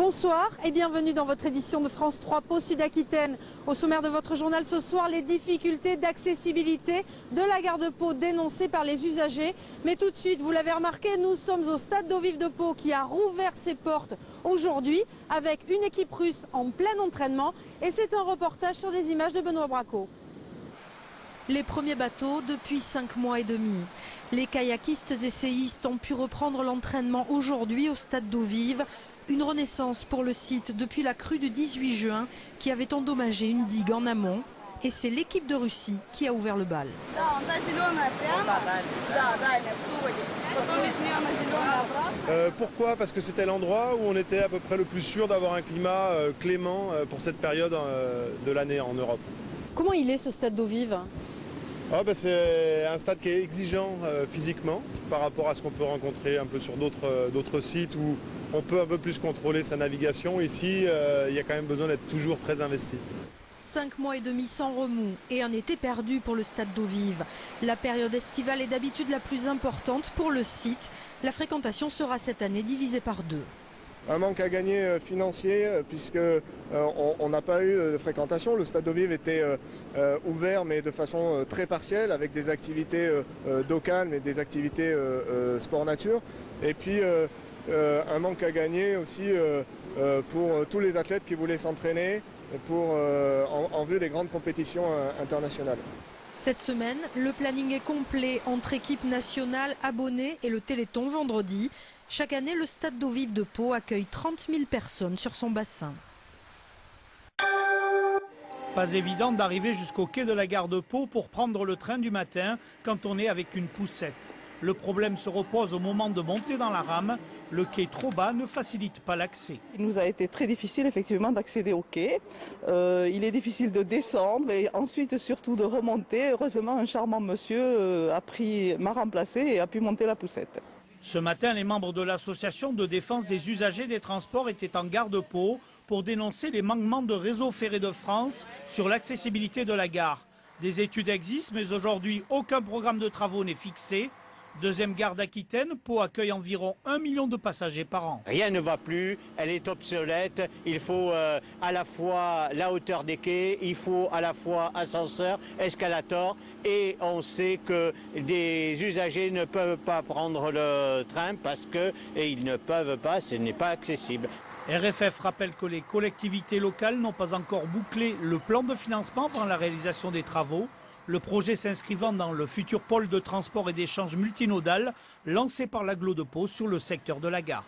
Bonsoir et bienvenue dans votre édition de France 3 Pau Sud-Aquitaine. Au sommaire de votre journal ce soir, les difficultés d'accessibilité de la gare de Pau dénoncées par les usagers. Mais tout de suite, vous l'avez remarqué, nous sommes au stade d'eau vive de Pau qui a rouvert ses portes aujourd'hui avec une équipe russe en plein entraînement. Et c'est un reportage sur des images de Benoît Braco. Les premiers bateaux depuis 5 mois et demi. Les kayakistes essayistes ont pu reprendre l'entraînement aujourd'hui au stade d'eau vive. Une renaissance pour le site depuis la crue du 18 juin qui avait endommagé une digue en amont. Et c'est l'équipe de Russie qui a ouvert le bal. Pourquoi? Parce que c'était l'endroit où on était à peu près le plus sûr d'avoir un climat clément pour cette période de l'année en Europe. Comment il est ce stade d'eau vive? C'est un stade qui est exigeant physiquement par rapport à ce qu'on peut rencontrer un peu sur d'autres sites où on peut un peu plus contrôler sa navigation. Ici, il y a quand même besoin d'être toujours très investi. 5 mois et demi sans remous et un été perdu pour le stade d'eau vive. La période estivale est d'habitude la plus importante pour le site. La fréquentation sera cette année divisée par 2. Un manque à gagner financier puisque on n'a pas eu de fréquentation. Le stade d'eau vive était ouvert mais de façon très partielle avec des activités d'eau calme et des activités sport nature. Et puis un manque à gagner aussi pour tous les athlètes qui voulaient s'entraîner en vue des grandes compétitions internationales. Cette semaine, le planning est complet entre équipes nationales, abonnés et le Téléthon vendredi. Chaque année, le stade d'eau vive de Pau accueille 30 000 personnes sur son bassin. Pas évident d'arriver jusqu'au quai de la gare de Pau pour prendre le train du matin quand on est avec une poussette. Le problème se repose au moment de monter dans la rame. Le quai trop bas ne facilite pas l'accès. Il nous a été très difficile effectivement d'accéder au quai. Il est difficile de descendre et ensuite surtout de remonter. Heureusement, un charmant monsieur m'a remplacé et a pu monter la poussette. Ce matin, les membres de l'association de défense des usagers des transports étaient en gare de Pau pour dénoncer les manquements de Réseau Ferré de France sur l'accessibilité de la gare. Des études existent, mais aujourd'hui, aucun programme de travaux n'est fixé. Deuxième gare d'Aquitaine, Pau accueille environ 1 million de passagers par an. Rien ne va plus, elle est obsolète, il faut à la fois la hauteur des quais, il faut à la fois ascenseur, escalator et on sait que des usagers ne peuvent pas prendre le train parce qu'ils ne peuvent pas, ce n'est pas accessible. RFF rappelle que les collectivités locales n'ont pas encore bouclé le plan de financement pour la réalisation des travaux. Le projet s'inscrivant dans le futur pôle de transport et d'échange multimodal lancé par l'agglo de Pau sur le secteur de la gare.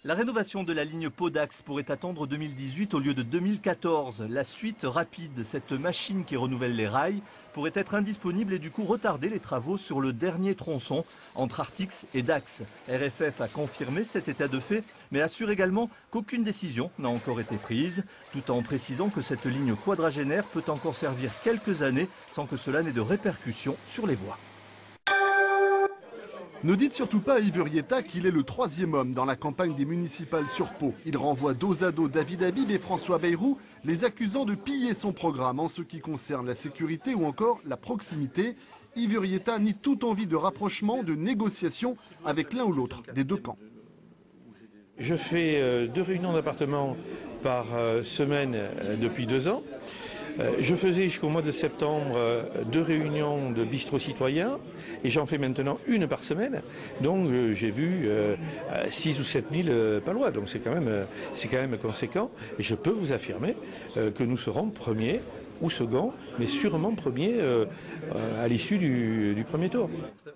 La rénovation de la ligne Pau-Dax pourrait attendre 2018 au lieu de 2014. La suite rapide de cette machine qui renouvelle les rails pourrait être indisponible et du coup retarder les travaux sur le dernier tronçon entre Artix et Dax. RFF a confirmé cet état de fait, mais assure également qu'aucune décision n'a encore été prise, tout en précisant que cette ligne quadragénaire peut encore servir quelques années sans que cela n'ait de répercussions sur les voies. Ne dites surtout pas à Ivurieta qu'il est le 3e homme dans la campagne des municipales sur Pau. Il renvoie dos à dos David Habib et François Bayrou, les accusant de piller son programme en ce qui concerne la sécurité ou encore la proximité. Ivurieta nie toute envie de rapprochement, de négociation avec l'un ou l'autre des deux camps. Je fais 2 réunions d'appartement par semaine depuis 2 ans. Je faisais jusqu'au mois de septembre 2 réunions de bistrot citoyen et j'en fais maintenant 1 par semaine. Donc j'ai vu 6 ou 7 000 pas loin. Donc c'est quand même conséquent. Et je peux vous affirmer que nous serons premiers ou second, mais sûrement premier à l'issue du premier tour.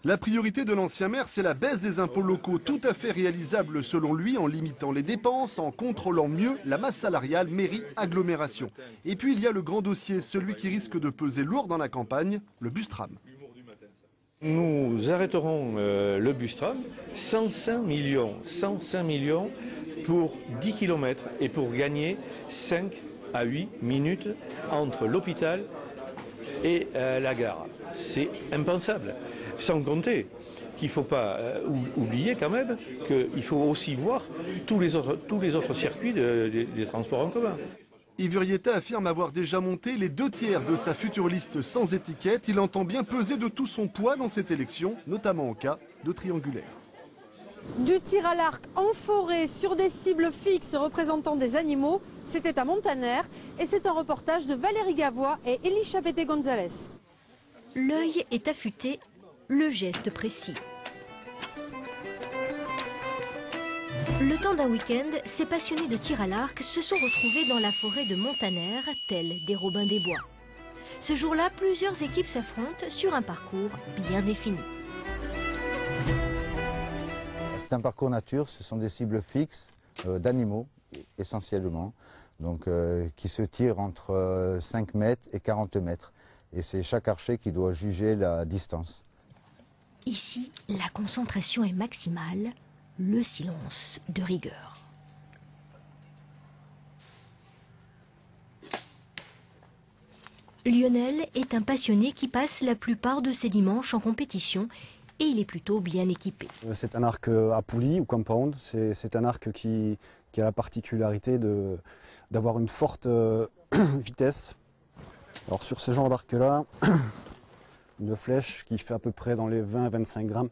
La priorité de l'ancien maire, c'est la baisse des impôts locaux, tout à fait réalisable selon lui en limitant les dépenses, en contrôlant mieux la masse salariale, mairie, agglomération. Et puis il y a le grand dossier, celui qui risque de peser lourd dans la campagne, le bus tram. Nous arrêterons le bus tram, 105 millions pour 10 km et pour gagner 5 à 8 minutes entre l'hôpital et la gare. C'est impensable. Sans compter qu'il ne faut pas oublier quand même qu'il faut aussi voir tous les autres circuits des transports en commun. Ivurieta affirme avoir déjà monté les 2 tiers de sa future liste sans étiquette. Il entend bien peser de tout son poids dans cette élection, notamment en cas de triangulaire. Du tir à l'arc en forêt sur des cibles fixes représentant des animaux, c'était à Montaner et c'est un reportage de Valérie Gavois et Elie Chapete-Gonzalez. L'œil est affûté, le geste précis. Le temps d'un week-end, ces passionnés de tir à l'arc se sont retrouvés dans la forêt de Montaner, tels des Robins des Bois. Ce jour-là, plusieurs équipes s'affrontent sur un parcours bien défini. C'est un parcours nature, ce sont des cibles fixes d'animaux essentiellement, donc, qui se tirent entre 5 mètres et 40 mètres. Et c'est chaque archer qui doit juger la distance. Ici, la concentration est maximale, le silence de rigueur. Lionel est un passionné qui passe la plupart de ses dimanches en compétition et il est plutôt bien équipé. C'est un arc à poulie ou compound, c'est un arc qui a la particularité d'avoir une forte vitesse. Alors sur ce genre d'arc-là, une flèche qui fait à peu près dans les 20-25 grammes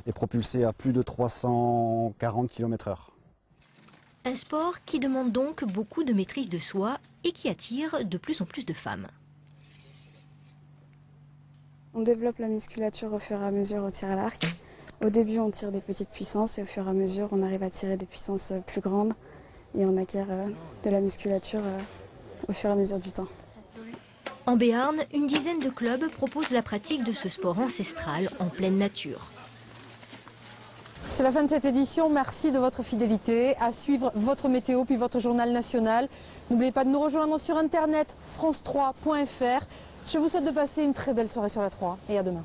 est propulsée à plus de 340 km/h. Un sport qui demande donc beaucoup de maîtrise de soi et qui attire de plus en plus de femmes. On développe la musculature au fur et à mesure au tir à l'arc. Au début, on tire des petites puissances et au fur et à mesure, on arrive à tirer des puissances plus grandes et on acquiert de la musculature au fur et à mesure du temps. En Béarn, une dizaine de clubs proposent la pratique de ce sport ancestral en pleine nature. C'est la fin de cette édition, merci de votre fidélité. À suivre votre météo puis votre journal national. N'oubliez pas de nous rejoindre sur internet france3.fr. Je vous souhaite de passer une très belle soirée sur la 3 et à demain.